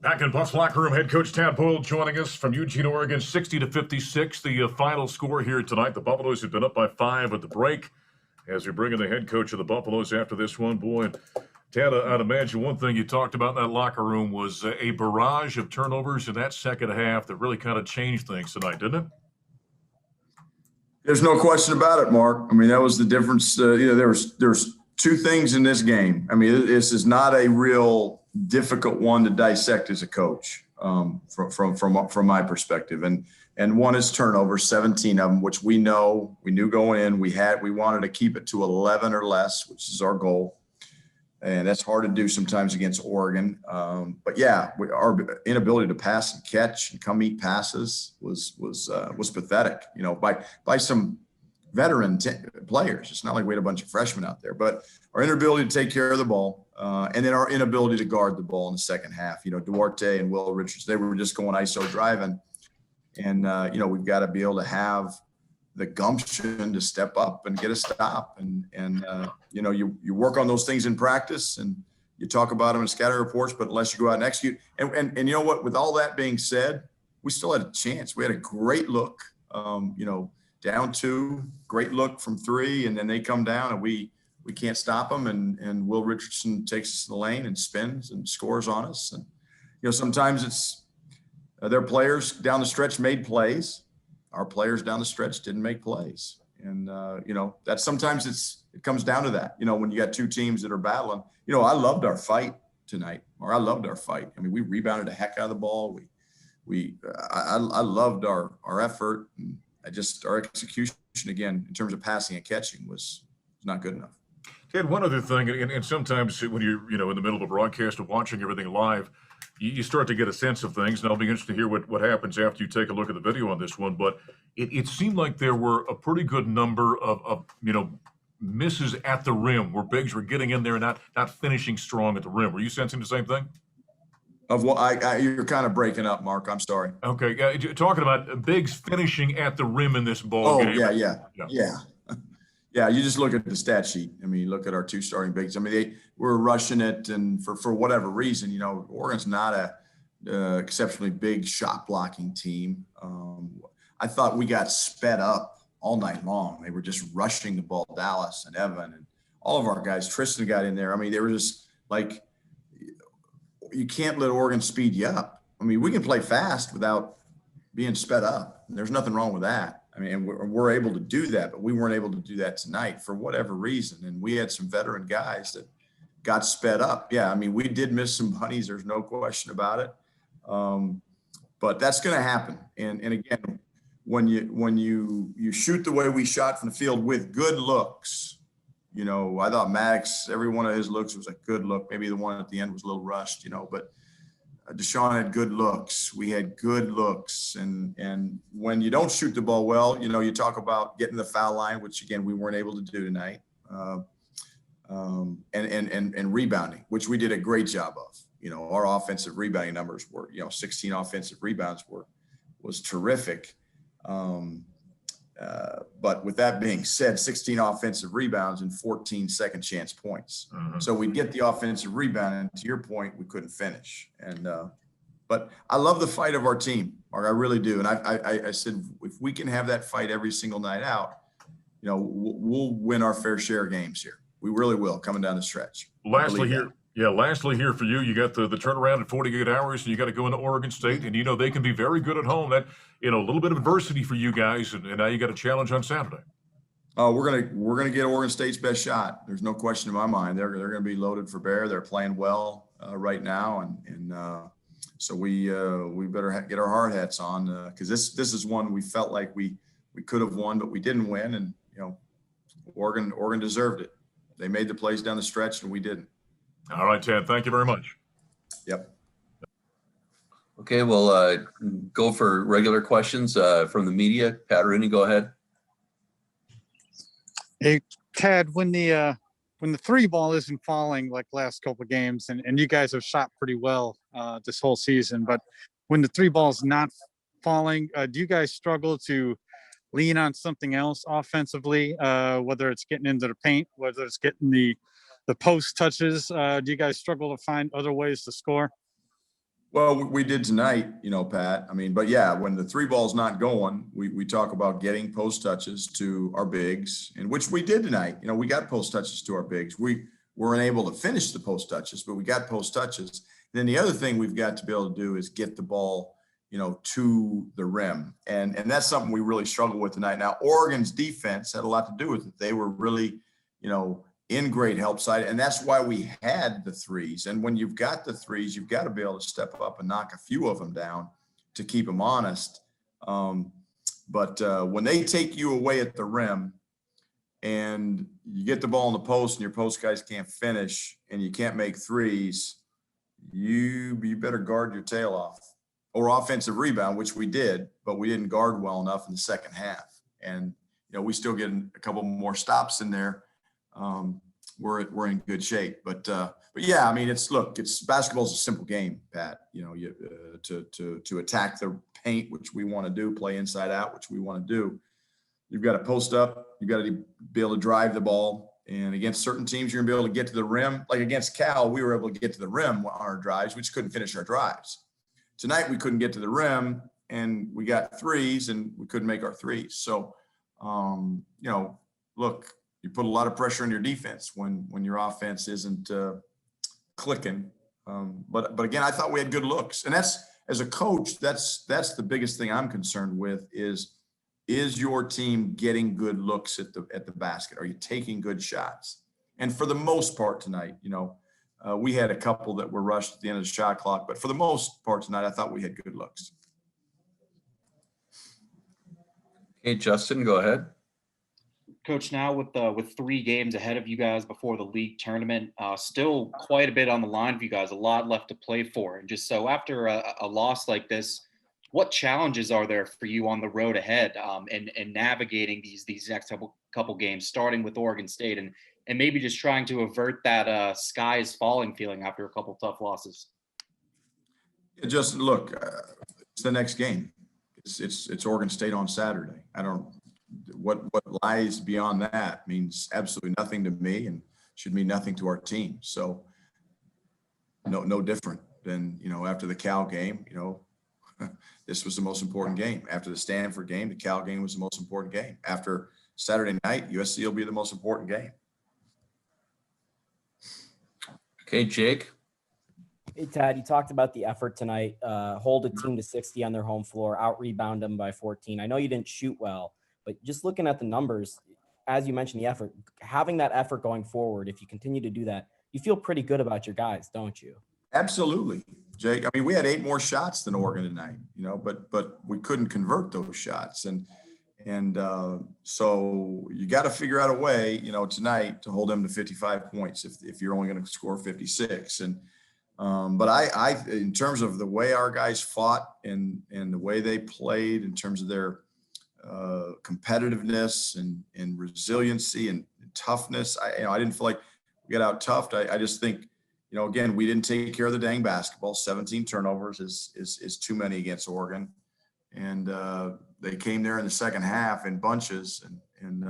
Back in Buffs locker room, head coach Tad Boyle joining us from Eugene, Oregon, 60-56. The final score here tonight. The Buffaloes have been up by 5 at the break. As we bring in the head coach of the Buffaloes after this one, boy, Tad, I'd imagine one thing you talked about in that locker room was a barrage of turnovers in that second half that really kind of changed things tonight, didn't it? There's no question about it, Mark. I mean, that was the difference. There's two things in this game. I mean, this is not a real difficult one to dissect as a coach from my perspective. And one is turnovers, 17 of them, which we knew going in. We wanted to keep it to 11 or less, which is our goal. And that's hard to do sometimes against Oregon. But yeah, our inability to pass and catch and come meet passes was pathetic, by some veteran players. It's not like we had a bunch of freshmen out there, but our inability to take care of the ball, and then our inability to guard the ball in the second half. Duarte and Will Richards, they were just going ISO driving. And, we've got to be able to have the gumption to step up and get a stop. And you work on those things in practice and you talk about them in scatter reports, but unless you go out and execute. And you know what, with all that being said, we still had a chance. We had a great look, down 2, great look from 3, and then they come down and we can't stop them. And Will Richardson takes us to the lane and spins and scores on us. And, sometimes it's their players down the stretch made plays. Our players down the stretch didn't make plays. And, that sometimes it comes down to that, when you got two teams that are battling. I loved our fight tonight, I loved our fight. I mean, we rebounded the heck out of the ball. I loved our effort. And our execution, again, in terms of passing and catching was not good enough. Ted, one other thing, and sometimes when you're, in the middle of a broadcast and watching everything live, you start to get a sense of things, and I'll be interested to hear what happens after you take a look at the video on this one. But it seemed like there were a pretty good number of misses at the rim where bigs were getting in there and not finishing strong at the rim. Were you sensing the same thing? Of what you're kind of breaking up, Mark. I'm sorry. Okay, talking about bigs finishing at the rim in this ball game. Yeah. You just look at the stat sheet. I mean, you look at our 2 starting bigs. I mean, they were rushing it, and for whatever reason, Oregon's not a exceptionally big shot blocking team. I thought we got sped up all night long. They were just rushing the ball. Dallas and Evan and all of our guys. Tristan got in there. I mean, they were just like, you can't let Oregon speed you up. I mean, we can play fast without being sped up. There's nothing wrong with that. I mean, we're able to do that, but we weren't able to do that tonight for whatever reason. And we had some veteran guys that got sped up. Yeah, I mean, we did miss some bunnies. There's no question about it. But that's going to happen. And again, when you shoot the way we shot from the field with good looks, I thought Maddox, every one of his looks was a good look. Maybe the one at the end was a little rushed, but Deshaun had good looks. We had good looks. And when you don't shoot the ball well, you talk about getting the foul line, which again, we weren't able to do tonight. And rebounding, which we did a great job of. Our offensive rebounding numbers were, 16 offensive rebounds was terrific. But with that being said, 16 offensive rebounds and 14 second chance points. Mm-hmm. So we'd get the offensive rebound, and to your point, we couldn't finish. And but I love the fight of our team, Mark. I really do. And I said, if we can have that fight every single night out, we'll win our fair share of games here. We really will, coming down the stretch. Lastly here for you, you got the turnaround in 48 hours, and you got to go into Oregon State, and they can be very good at home. That a little bit of adversity for you guys, and now you got a challenge on Saturday. We're gonna get Oregon State's best shot. There's no question in my mind. They're gonna be loaded for bear. They're playing well right now, and so we better get our hard hats on because this is one we felt like we could have won, but we didn't win, and Oregon deserved it. They made the plays down the stretch, and we didn't. All right, Tad, thank you very much. Yep. Okay, we'll go for regular questions from the media. Pat Rooney, go ahead. Hey, Tad, when the 3 ball isn't falling like last couple of games, and you guys have shot pretty well this whole season, but when the 3 ball is not falling, do you guys struggle to lean on something else offensively, whether it's getting into the paint, whether it's getting the post touches? Do you guys struggle to find other ways to score? Well, we did tonight, Pat. I mean, but yeah, when the three ball's not going, we talk about getting post touches to our bigs, and which we did tonight. We got post touches to our bigs. We weren't able to finish the post touches, but we got post touches. Then the other thing we've got to be able to do is get the ball, to the rim. And that's something we really struggle with tonight. Now, Oregon's defense had a lot to do with it. They were really, in great help side. And that's why we had the threes. And when you've got the threes, you've got to be able to step up and knock a few of them down to keep them honest. But when they take you away at the rim and you get the ball in the post and your post guys can't finish and you can't make threes, you better guard your tail off. Or offensive rebound, which we did, but we didn't guard well enough in the second half. And, we still get a couple more stops in there. We're in good shape, but yeah, I mean, it's basketball's a simple game, Pat. To attack the paint, which we want to do, play inside out, which we want to do. You've got to post up. You've got to be able to drive the ball. And against certain teams, you're gonna be able to get to the rim. Like against Cal, we were able to get to the rim on our drives. We just couldn't finish our drives. Tonight, we couldn't get to the rim, and we got threes, and we couldn't make our threes. So, look. You put a lot of pressure on your defense when your offense isn't clicking. But again, I thought we had good looks, and that's, as a coach, that's the biggest thing I'm concerned with is your team getting good looks at the basket? Are you taking good shots? And for the most part tonight, we had a couple that were rushed at the end of the shot clock, but for the most part tonight, I thought we had good looks. Hey, Justin, go ahead. Coach, now with 3 games ahead of you guys before the league tournament, still quite a bit on the line for you guys, a lot left to play for. And just so after a loss like this, what challenges are there for you on the road ahead and navigating these next couple games, starting with Oregon State and maybe just trying to avert that sky is falling feeling after a couple tough losses? Yeah, Justin, look, it's the next game. It's Oregon State on Saturday. What lies beyond that means absolutely nothing to me and should mean nothing to our team. So no different than, after the Cal game, this was the most important game. After the Stanford game, the Cal game was the most important game. After Saturday night, USC will be the most important game. Okay, Jake. Hey, Tad, you talked about the effort tonight, hold a team to 60 on their home floor, out-rebound them by 14. I know you didn't shoot well, but just looking at the numbers, as you mentioned, the effort, having that effort going forward, if you continue to do that, you feel pretty good about your guys, don't you? Absolutely, Jake. I mean, we had 8 more shots than Oregon tonight, but we couldn't convert those shots. And so you got to figure out a way, tonight to hold them to 55 points if you're only going to score 56. But I, in terms of the way our guys fought and the way they played in terms of their competitiveness and resiliency and toughness, I didn't feel like we got out toughed. I just think, again, we didn't take care of the dang basketball. 17 turnovers is too many against Oregon. And they came there in the second half in bunches and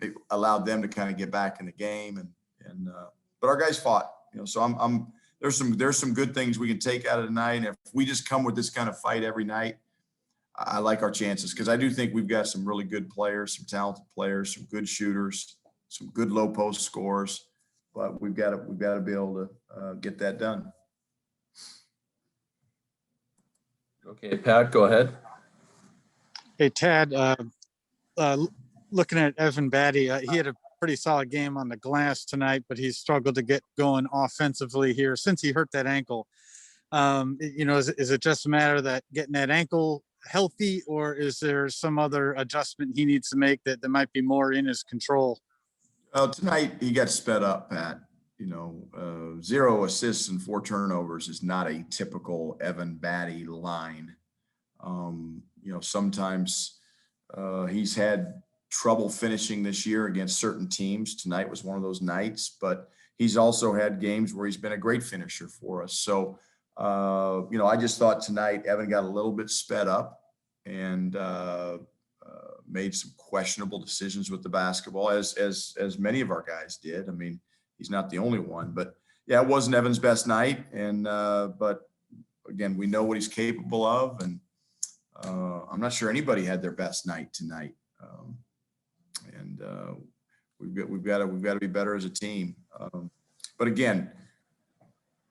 it allowed them to kind of get back in the game. But our guys fought, so there's some good things we can take out of tonight. And if we just come with this kind of fight every night, I like our chances because I do think we've got some really good players, some talented players, some good shooters, some good low post scores, but we've got to be able to get that done. Okay, Pat, go ahead. Hey, Tad, looking at Evan Batty, he had a pretty solid game on the glass tonight, but he's struggled to get going offensively here since he hurt that ankle. Is it just a matter that getting that ankle healthy, or is there some other adjustment he needs to make that might be more in his control? Tonight he got sped up, Pat. 0 assists and 4 turnovers is not a typical Evan Batty line. Sometimes he's had trouble finishing this year against certain teams. Tonight was one of those nights, but he's also had games where he's been a great finisher for us. So, I just thought tonight Evan got a little bit sped up and made some questionable decisions with the basketball, as many of our guys did. I mean, he's not the only one, but yeah, it wasn't Evan's best night. And but Again, we know what he's capable of, and I'm not sure anybody had their best night tonight. And we've got to be better as a team. But again,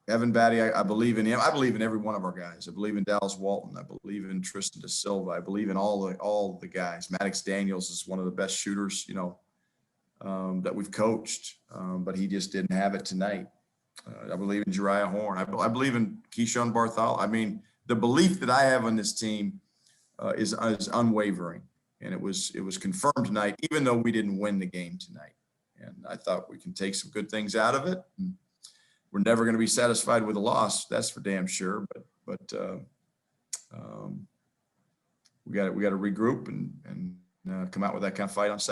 Evan Batty, I believe in him. I believe in every one of our guys. I believe in Dallas Walton. I believe in Tristan Da Silva. I believe in all the guys. Maddox Daniels is one of the best shooters, that we've coached, but he just didn't have it tonight. I believe in Jariah Horn. I believe in Keyshawn Bartholomew. I mean, the belief that I have on this team is unwavering, and it was confirmed tonight, even though we didn't win the game tonight. And I thought we can take some good things out of it. And we're never going to be satisfied with a loss, that's for damn sure. But we got to regroup and come out with that kind of fight on Saturday.